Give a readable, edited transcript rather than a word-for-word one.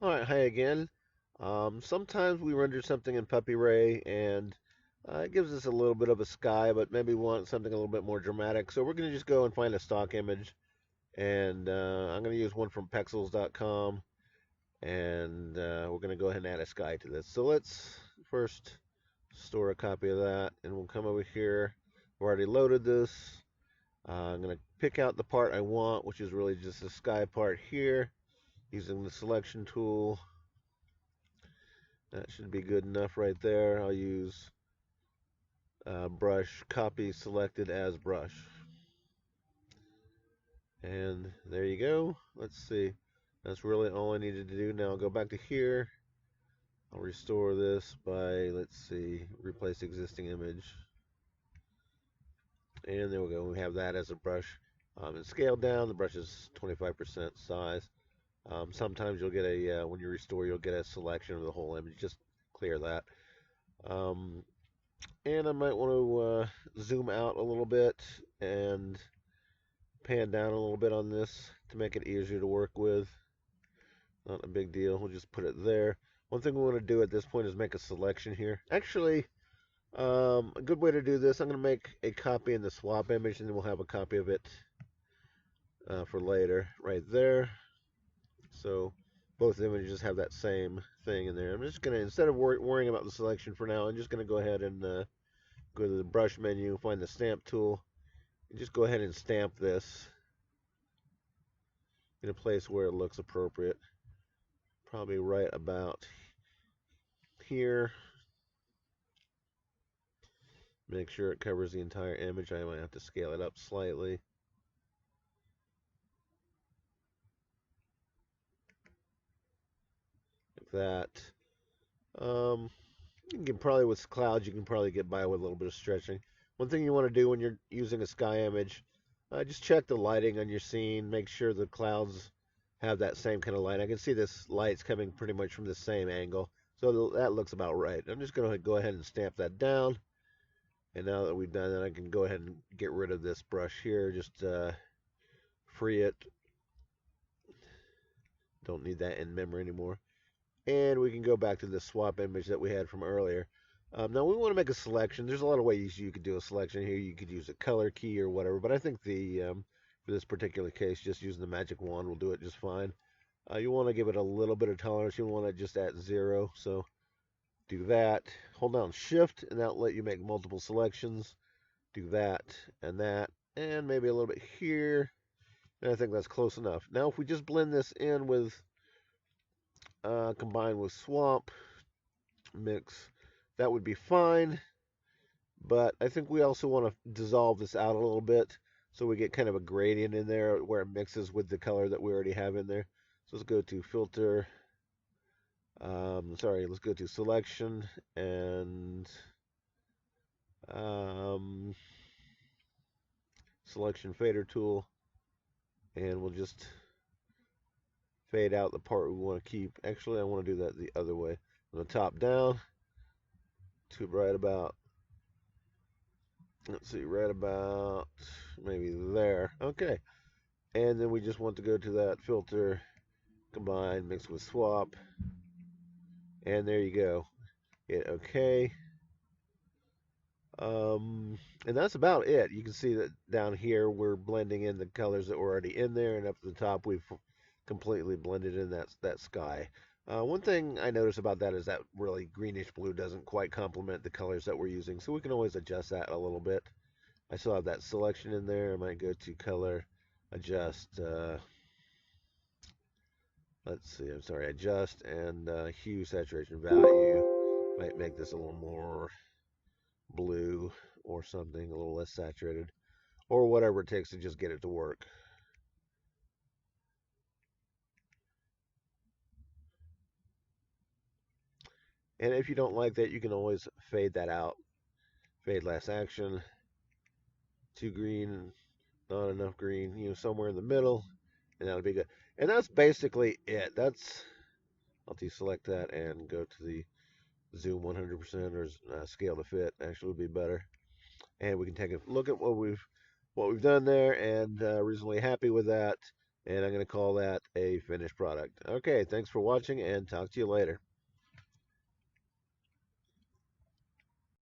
All right, hi again. Sometimes we render something in Puppy Ray and it gives us a little bit of a sky, but maybe we want something a little bit more dramatic. So we're going to just go and find a stock image, and I'm going to use one from Pexels.com, and we're going to go ahead and add a sky to this. So let's first store a copy of that, and we'll come over here. We've already loaded this. I'm going to pick out the part I want, which is really just the sky part here, using the selection tool. That should be good enough right there. I'll use brush, copy selected as brush. And there you go. Let's see. That's really all I needed to do. Now I'll go back to here. I'll restore this by, let's see, replace existing image. And there we go. We have that as a brush. It's scaled down. The brush is 25% size. Sometimes you'll get when you restore, you'll get a selection of the whole image. Just clear that. Um, And I might want to zoom out a little bit and pan down a little bit on this to make it easier to work with. Not a big deal. We'll just put it there. One thing we want to do at this point is make a selection here. Actually, a good way to do this, I'm going to make a copy in the swap image, and then we'll have a copy of it for later right there. So both images have that same thing in there. I'm just going to, instead of worrying about the selection for now, I'm just going to go ahead and go to the brush menu, find the stamp tool, and just go ahead and stamp this in a place where it looks appropriate. Probably right about here. Make sure it covers the entire image. I might have to scale it up slightly. Like that. You can probably, with clouds, you can probably get by with a little bit of stretching. One thing you want to do when you're using a sky image, just check the lighting on your scene. Make sure the clouds have that same kind of light. I can see this light's coming pretty much from the same angle. So that looks about right. I'm just going to go ahead and stamp that down. And now that we've done that, I can go ahead and get rid of this brush here. Just free it. Don't need that in memory anymore. And we can go back to the swap image that we had from earlier. Now we want to make a selection. There's a lot of ways you could do a selection here. You could use a color key or whatever, but I think for this particular case, just using the magic wand will do it just fine. You want to give it a little bit of tolerance. You want it just at 0, so do that. Hold down Shift, and that'll let you make multiple selections. Do that, and maybe a little bit here. And I think that's close enough. Now, if we just blend this in with, combine with Swamp, mix, that would be fine. But I think we also want to dissolve this out a little bit so we get kind of a gradient in there where it mixes with the color that we already have in there. So let's go to Filter. Let's go to Selection and Selection Fader tool. And we'll just fade out the part we want to keep. Actually, I want to do that the other way. From the top down to right about, let's see, right about maybe there. Okay. And then we just want to go to that filter, combine, mix with swap. And there you go. Hit OK. And that's about it. You can see that down here we're blending in the colors that were already in there, and up at the top we've completely blended in that sky. One thing I notice about that is that really greenish blue doesn't quite complement the colors that we're using, so we can always adjust that a little bit. I still have that selection in there. I might go to color, adjust, let's see, I'm sorry, adjust, and hue saturation value. Might make this a little more blue or something, a little less saturated, or whatever it takes to just get it to work. And if you don't like that, you can always fade that out. Fade last action, too green, not enough green, somewhere in the middle, and that'll be good. And that's basically it. I'll deselect that and go to the zoom 100% or scale to fit. Actually, would be better. And we can take a look at what we've done there, and reasonably happy with that. and I'm going to call that a finished product. Okay, thanks for watching and talk to you later.